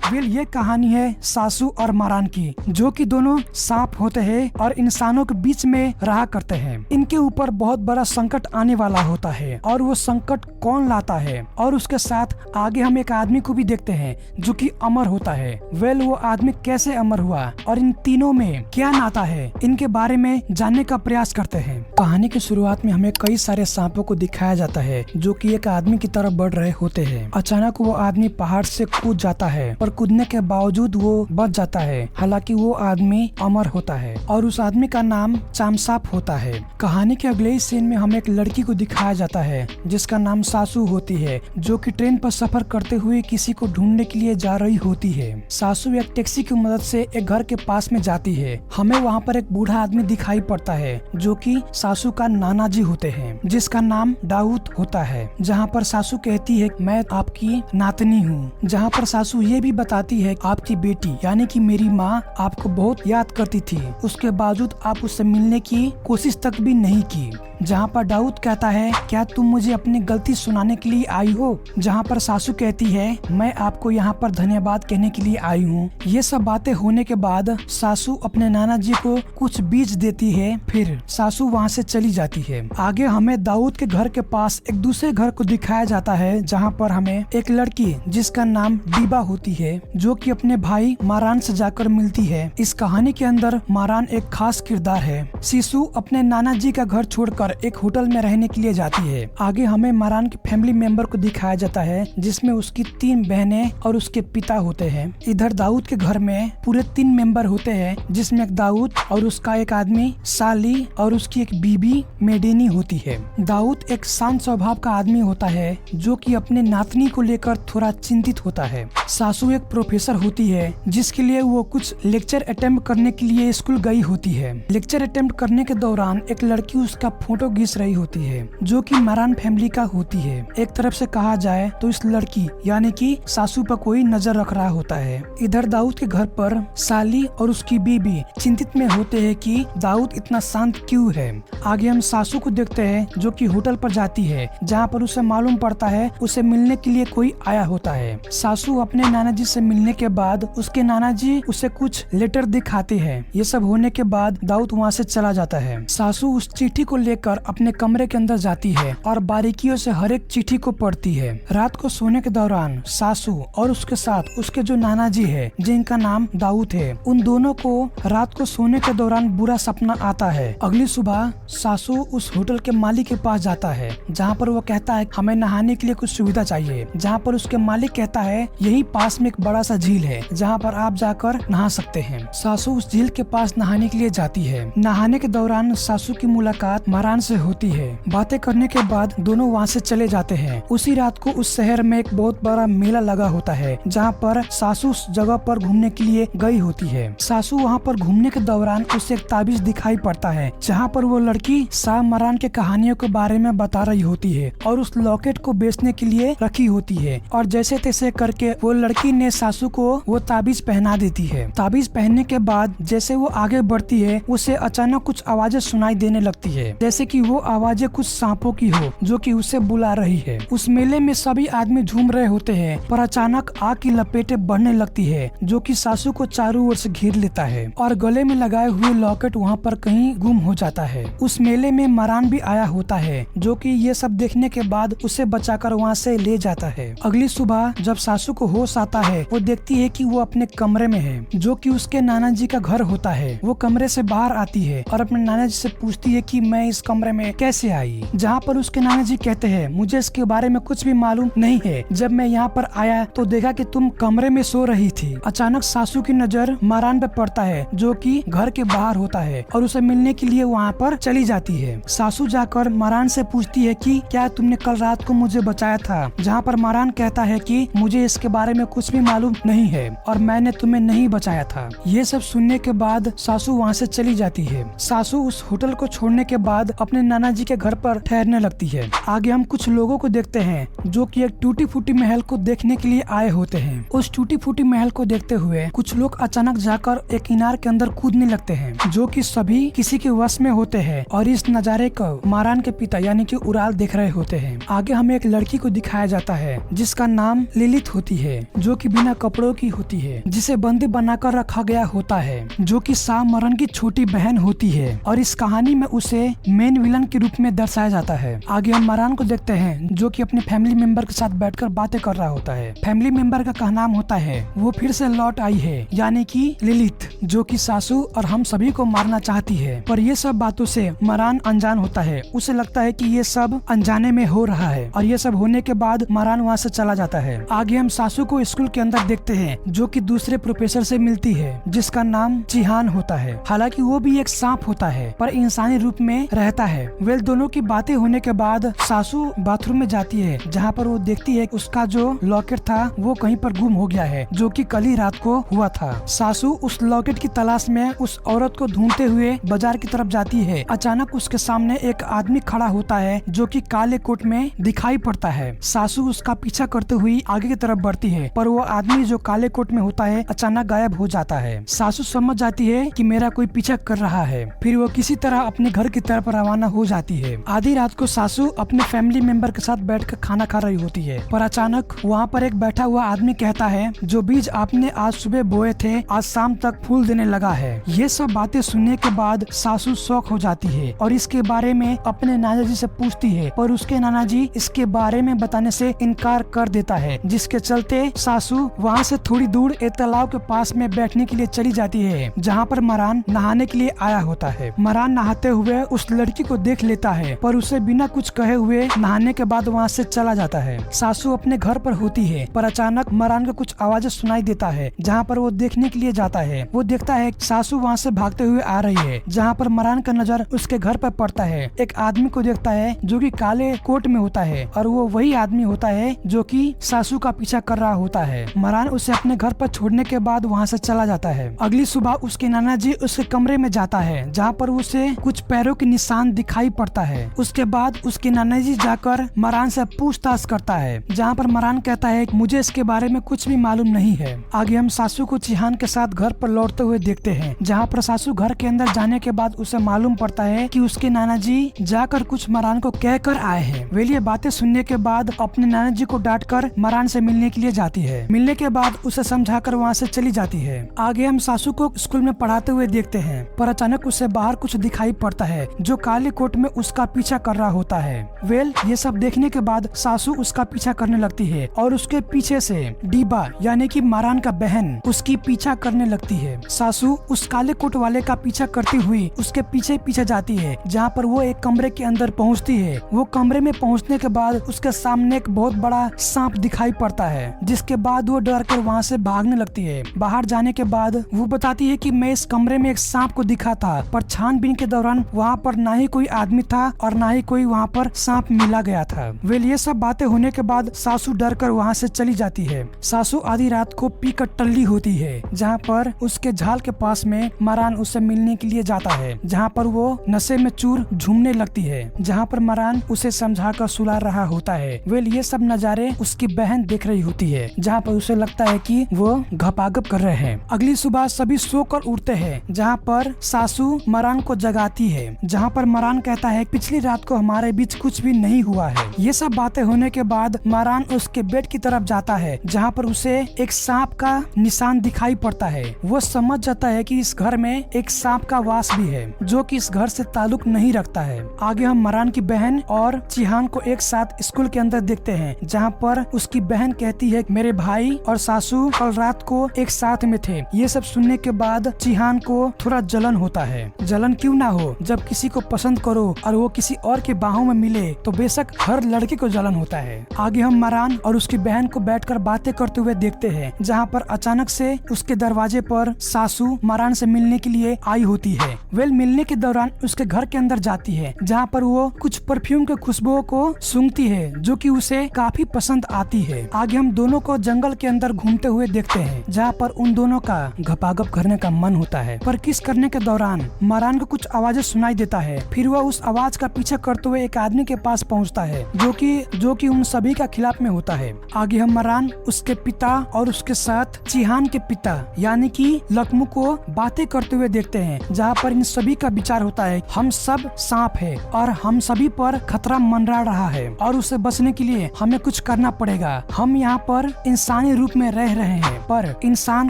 ये कहानी है सासू और मारान की, जो कि दोनों सांप होते हैं और इंसानों के बीच में रहा करते हैं। इनके ऊपर बहुत बड़ा संकट आने वाला होता है और वो संकट कौन लाता है, और उसके साथ आगे हम एक आदमी को भी देखते हैं जो कि अमर होता है। वो आदमी कैसे अमर हुआ और इन तीनों में क्या नाता है, इनके बारे में जानने का प्रयास करते हैं। कहानी की शुरुआत में हमें कई सारे सांपों को दिखाया जाता है जो कि एक आदमी की तरफ बढ़ रहे होते हैं। अचानक वो आदमी पहाड़ से कूद जाता है, पर कूदने के बावजूद वो बच जाता है। हालांकि वो आदमी अमर होता है और उस आदमी का नाम चामसाप होता है। कहानी के अगले ही सीन में हमें एक लड़की को दिखाया जाता है जिसका नाम सासू होती है, जो कि ट्रेन पर सफर करते हुए किसी को ढूंढने के लिए जा रही होती है। सासू एक टैक्सी की मदद से एक घर के पास में जाती है। हमें वहाँ पर एक बूढ़ा आदमी दिखाई पड़ता है जो कि सासू का नाना जी होते हैं, जिसका नाम दाऊद होता है। जहाँ पर सासू कहती है मैं आपकी नातनी हूँ, जहाँ पर सासू ये भी बताती है आपकी बेटी यानी कि मेरी माँ आपको बहुत याद करती थी, उसके बावजूद आप उससे मिलने की कोशिश तक भी नहीं की। जहाँ पर दाऊद कहता है क्या तुम मुझे अपनी गलती सुनाने के लिए आई हो, जहाँ पर सासू कहती है मैं आपको यहाँ पर धन्यवाद कहने के लिए आई हूँ। ये सब बातें होने के बाद सासू अपने नाना जी को कुछ बीज देती है, फिर सासू वहाँ से चली जाती है। आगे हमें दाऊद के घर के पास एक दूसरे घर को दिखाया जाता है, जहाँ पर हमें एक लड़की जिसका नाम दीबा होती है जो कि अपने भाई मारान से जाकर मिलती है। इस कहानी के अंदर मारान एक खास किरदार है। सीसू अपने नाना जी का घर छोड़कर एक होटल में रहने के लिए जाती है। आगे हमें मारान के फैमिली मेंबर को दिखाया जाता है जिसमें उसकी 3 बहनें और उसके पिता होते हैं। इधर दाऊद के घर में पूरे 3 मेंबर होते हैं, जिसमें एक दाऊद और उसका एक आदमी साली और उसकी एक बीबी मेडिनी होती है। दाऊद एक शांत स्वभाव का आदमी होता है जो कि अपने नातनी को लेकर थोड़ा चिंतित होता है। सासू एक प्रोफेसर होती है जिसके लिए वो कुछ लेक्चर अटेम्प्ट करने के लिए स्कूल गई होती है। लेक्चर अटेम्प्ट करने के दौरान एक लड़की उसका फोटो घिस रही होती है जो कि मारान फैमिली का होती है। एक तरफ से कहा जाए तो इस लड़की यानी कि सासू पर कोई नजर रख रहा होता है। इधर दाऊद के घर पर साली और उसकी बीबी चिंतित में होते हैं कि दाऊद इतना शांत क्यों है। आगे हम सासू को देखते हैं जो कि होटल पर जाती है, जहाँ पर उसे मालूम पड़ता है उसे मिलने के लिए कोई आया होता है। सासू अपने नाना जी से मिलने के बाद उसके नाना जी उसे कुछ लेटर दिखाते हैं। ये सब होने के बाद दाऊद वहाँ से चला जाता है। सासू उस चिट्ठी को लेकर अपने कमरे के अंदर जाती है और बारीकियों से हर एक चिट्ठी को पढ़ती है। रात को सोने के दौरान सासू और उसके साथ उसके जो नाना जी है जिनका नाम दाऊद है, उन दोनों को रात को सोने के दौरान बुरा सपना आता है। अगली सुबह सासू उस होटल के मालिक के पास जाता है, जहाँ पर वो कहता है हमें नहाने के लिए कुछ सुविधा चाहिए, जहाँ पर उसके मालिक कहता है यही पास में एक बड़ा सा झील है जहाँ पर आप जाकर नहा सकते हैं। सासू उस झील के पास नहाने के लिए जाती है। नहाने के दौरान सासू की मुलाकात मारान से होती है। बातें करने के बाद दोनों वहाँ से चले जाते हैं। उसी रात को उस शहर में एक बहुत बड़ा मेला लगा होता है, जहाँ पर सासू उस जगह पर घूमने के लिए गई होती है। सासू वहाँ पर घूमने के दौरान उसे एक ताबीज दिखाई पड़ता है, जहाँ पर वो लड़की शाह मारान के कहानियों के बारे में बता रही होती है और उस लॉकेट को बेचने के लिए रखी होती है। और जैसे तैसे करके वो लड़की ने सासू को वो ताबीज पहना देती है। ताबीज पहनने के बाद जैसे वो आगे बढ़ती है, उसे अचानक कुछ आवाजें सुनाई देने लगती है, जैसे कि वो आवाजें कुछ सांपों की हो जो कि उसे बुला रही है। उस मेले में सभी आदमी झूम रहे होते हैं, पर अचानक आग की लपेटें बढ़ने लगती है जो कि सासू को चारों ओर से घेर लेता है और गले में लगाए हुए लॉकेट वहाँ पर कहीं गुम हो जाता है। उस मेले में मारान भी आया होता है जो कि ये सब देखने के बाद उसे बचाकर वहाँ से ले जाता है। अगली सुबह जब सासू को होश आता है, वो देखती है कि वो अपने कमरे में है जो कि उसके नाना जी का घर होता है। वो कमरे से बाहर आती है और अपने नाना जी से पूछती है कि मैं इस कमरे में कैसे आई, जहाँ पर उसके नाना जी कहते हैं मुझे इसके बारे में कुछ भी मालूम नहीं है, जब मैं यहाँ पर आया तो देखा कि तुम कमरे में सो रही थी। अचानक सासू की नजर मारान पे पड़ता है जो कि घर के बाहर होता है और उसे मिलने के लिए वहाँ पर चली जाती है। सासू जाकर मारान से पूछती है कि क्या तुमने कल रात को मुझे बचाया था, जहाँ पर मारान कहता है कि मुझे इसके बारे में कुछ भी मालूम नहीं है और मैंने तुम्हें नहीं बचाया था। ये सब सुनने के बाद सासू वहाँ से चली जाती है। सासू उस होटल को छोड़ने के बाद अपने नाना जी के घर पर ठहरने लगती है। आगे हम कुछ लोगों को देखते हैं जो कि एक टूटी फूटी महल को देखने के लिए आए होते हैं। उस टूटी फूटी महल को देखते हुए कुछ लोग अचानक जाकर एक इनार के अंदर कूदने लगते हैं जो कि सभी किसी के वश में होते हैं और इस नजारे को मारान के पिता यानी कि उराल देख रहे होते हैं। आगे हमें एक लड़की को दिखाया जाता है जिसका नाम लिलित होती है जो कि बिना कपड़ों की होती है, जिसे बंदी बनाकर रखा गया होता है, जो कि शाह मरान की छोटी बहन होती है और इस कहानी में उसे मेन विलन के रूप में दर्शाया जाता है। आगे हम मरान को देखते हैं जो कि अपने फैमिली मेंबर के साथ बैठकर बातें कर रहा होता है। फैमिली मेंबर का कहनाम होता है वो फिर से लौट आई है, यानी कि लिलित, जो कि सासू और हम सभी को मारना चाहती है। पर ये सब बातों से मरान अनजान होता है। उसे लगता है कि ये सब अनजाने में हो रहा है और ये सब होने के बाद मरान वहाँ से चला जाता है। आगे हम सासू को स्कूल के अंदर देखते हैं जो कि दूसरे प्रोफेसर से मिलती है जिसका नाम चिहान होता है। हालांकि वो भी एक सांप होता है पर इंसानी रूप में रहता है। वेल दोनों की बातें होने के बाद सासू बाथरूम में जाती है जहाँ पर वो देखती है उसका जो लॉकेट था वो कहीं पर गुम हो गया है, जो कि कल ही रात को हुआ था। सासू उस लॉकेट की तलाश में उस औरत को ढूंढते हुए बाजार की तरफ जाती है। अचानक उसके सामने एक आदमी खड़ा होता है जो कि काले कोट में दिखाई पड़ता है। सासू उसका पीछा करते हुए आगे की तरफ बढ़ती है पर वो आदमी जो काले कोट में होता है अचानक गायब हो जाता है। सासू समझ जाती है कि मेरा कोई पीछा कर रहा है। फिर वो किसी तरह अपने घर की तरफ रवाना हो जाती है। आधी रात को सासू अपने फैमिली मेंबर के साथ बैठकर खाना खा रही होती है पर अचानक वहाँ पर एक बैठा हुआ आदमी कहता है जो बीज आपने आज सुबह बोए थे आज शाम तक फूल देने लगा है। ये सब बातें सुनने के बाद सासू शौक हो जाती है और इसके बारे में अपने नाना जी से पूछती है पर उसके नाना जी इसके बारे में बताने से इनकार कर देता है, जिसके चलते सासू वहाँ से थोड़ी दूर एक तालाब के पास में बैठने के लिए चली जाती है जहाँ पर मरान नहाने के लिए आया होता है। मरान नहाते हुए उस लड़की को देख लेता है पर उसे बिना कुछ कहे हुए नहाने के बाद वहाँ से चला जाता है। सासू अपने घर पर होती है पर अचानक मरान को कुछ आवाजें सुनाई देता है जहाँ पर वो देखने के लिए जाता है। वो देखता है सासू वहाँ से भागते हुए आ रही है जहाँ पर मरान का नजर उसके घर पर पड़ता है। एक आदमी को देखता है जो कि काले कोट में होता है और वो वही आदमी होता है जो कि सासू का पीछा कर रहा होता है। मरान उसे अपने घर पर छोड़ने के बाद वहाँ से चला जाता है। अगली सुबह उसके नाना जी उसके कमरे में जाता है जहाँ पर उसे कुछ पैरों के निशान दिखाई पड़ता है। उसके बाद उसके नाना जी जाकर मरान से पूछताछ करता है जहाँ पर मरान कहता है मुझे इसके बारे में कुछ भी मालूम नहीं है। आगे हम सासू को चिहान के साथ घर पर लौटते हुए देखते हैं जहाँ पर सासू घर के अंदर जाने के बाद उसे मालूम पड़ता है कि उसके नाना जी जाकर कुछ मरान को कह कर आए हैं। वे ये बातें सुनने के बाद अपने नाना जी को डांट कर मरान से मिलने के लिए जाती है। मिलने के बाद उसे समझाकर वहाँ से चली जाती है। आगे हम सासू को स्कूल में पढ़ाते हुए देखते हैं पर अचानक उसे बाहर कुछ दिखाई पड़ता है जो काले कोट में उसका पीछा कर रहा होता है। वेल ये सब देखने के बाद सासू उसका पीछा करने लगती है और उसके पीछे से डीबा यानी कि मरान का बहन उसकी पीछा करने लगती है। सासू उस काले कोट वाले का पीछा करती हुई उसके पीछे पीछे जाती है जहाँ पर वो एक कमरे के अंदर पहुँचती है। वो कमरे में पहुँचने के बाद उसके सामने एक बहुत बड़ा सांप दिखाई पड़ता है जिसके बाद वो डर कर वहाँ से भागने लगती है। बाहर जाने के बाद वो बताती है कि मैं इस कमरे में एक सांप को दिखा था पर छानबीन के दौरान वहाँ पर ना ही कोई आदमी था और ना ही कोई वहाँ पर सांप मिला गया था। वेल ये सब बातें होने के बाद सासू डर कर वहाँ से चली जाती है। सासू आधी रात को पी कर टल्ली होती है जहाँ पर उसके झाल के पास में मरान उससे मिलने के लिए जाता है जहाँ पर वो नशे में चूर झूमने लगती है जहाँ पर मरान उसे समझा कर सुला रहा होता है। वेल ये सब नजारे उसकी बहन देख रही होती है जहाँ पर उसे लगता है कि वो घपाघप कर रहे हैं। अगली सुबह सभी सोकर उठते हैं जहाँ पर सासू मरान को जगाती है जहाँ पर मरान कहता है पिछली रात को हमारे बीच कुछ भी नहीं हुआ है। ये सब बातें होने के बाद मरान उसके बेड की तरफ जाता है जहाँ पर उसे एक सांप का निशान दिखाई पड़ता है। वो समझ जाता है कि इस घर में एक सांप का वास भी है जो कि इस घर से ताल्लुक नहीं रखता है। आगे हम मरान की बहन और चिहान को एक साथ स्कूल के अंदर देखते हैं जहाँ पर उसकी बहन कहती है मेरे भाई और सासू कल रात को एक साथ में थे। ये सब सुनने के बाद चिहान को थोड़ा जलन होता है। जलन क्यों ना हो, जब किसी को पसंद करो और वो किसी और के बाहों में मिले तो बेशक हर लड़के को जलन होता है। आगे हम मरान और उसकी बहन को बैठकर बातें करते हुए देखते हैं जहाँ पर अचानक से उसके दरवाजे पर सासू मरान से मिलने के लिए आई होती है। वेल मिलने के दौरान उसके घर के अंदर जाती है जहाँ पर वो कुछ परफ्यूम के खुशबुओं को सूंघती है जो कि उसे काफी पसंद आती है। आगे हम दोनों को जंगल के अंदर घूमते हुए देखते हैं जहाँ पर उन दोनों का घपाघप करने का मन होता है पर किस करने के दौरान मरान को कुछ आवाजें सुनाई देता है। फिर वह उस आवाज का पीछा करते हुए एक आदमी के पास पहुँचता है जो कि उन सभी का खिलाफ में होता है। आगे हम मरान, उसके पिता और उसके साथ चिहान के पिता यानी कि लकमू को बातें करते हुए देखते हैं जहाँ पर इन सभी का विचार होता है हम सब सांप है और हम सभी पर खतरा मंडरा रहा है और उससे बचने के लिए हमें कुछ करना पड़ेगा। हम यहाँ पर इंसानी इंसानी रूप में रह रहे हैं, पर इंसान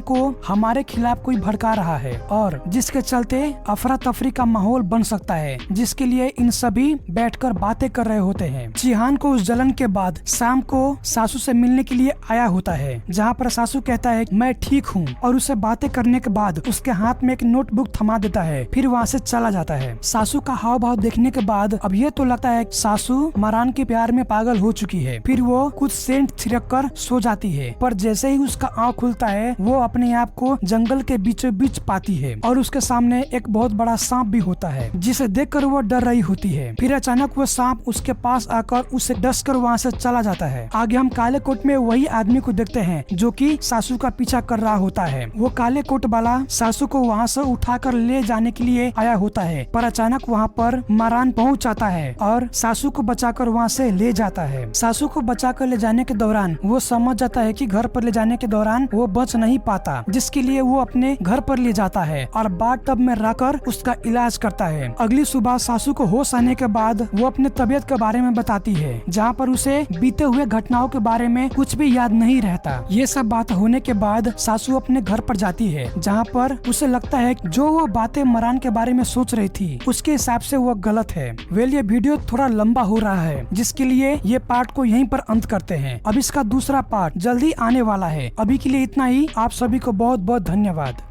को हमारे खिलाफ कोई भड़का रहा है और जिसके चलते अफरा तफरी का माहौल बन सकता है, जिसके लिए इन सभी बैठकर बातें कर रहे होते हैं। जिहान को उस जलन के बाद शाम को सासू से मिलने के लिए आया होता है, जहाँ पर सासू कहता है मैं ठीक हूँ, और उसे बातें करने के बाद उसके हाथ में एक नोटबुक थमा देता है, फिर वहाँ से चला जाता है। सासू का हाव भाव देखने के बाद अब ये तो लगता है सासू मरान के प्यार में पागल हो चुकी है। फिर वो कुछ सेंट छिड़क कर सो जाती है, पर जैसे ही उसका आँख खुलता है वो अपने आप को जंगल के बीचों बीच पाती है और उसके सामने एक बहुत बड़ा सांप भी होता है, जिसे देखकर वो डर रही होती है। फिर अचानक वो सांप उसके पास आकर उसे डस कर वहाँ से चला जाता है। आगे हम काले कोट में वही आदमी को देखते हैं जो कि सासू का पीछा कर रहा होता है। वो काले कोट वाला सासू को वहाँ से उठाकर ले जाने के लिए आया होता है, पर अचानक वहाँ पर मारान पहुँच जाता है और सासू को बचाकर वहाँ से ले जाता है। सासू को बचाकर ले जाने के दौरान वो समझ जाता है कि घर पर ले जाने के दौरान वो बच नहीं पाता, जिसके लिए वो अपने घर पर ले जाता है और बाथ टब में रखकर उसका इलाज करता है। अगली सुबह सासू को होश आने के बाद वो अपने तबीयत के बारे में बताती है, जहाँ पर उसे बीते हुए घटनाओं के बारे में कुछ भी याद नहीं रहता। ये सब बात होने के बाद सासू अपने घर पर जाती है, जहाँ पर उसे लगता है जो वो बातें मरान के बारे में सोच रही थी उसके हिसाब से वो गलत है। ये वीडियो थोड़ा लंबा हो रहा है, जिसके लिए ये पार्ट को यहीं पर अंत करते हैं। अब इसका दूसरा पार्ट जल्दी आने वाला है। अभी के लिए इतना ही। आप सभी को बहुत बहुत धन्यवाद।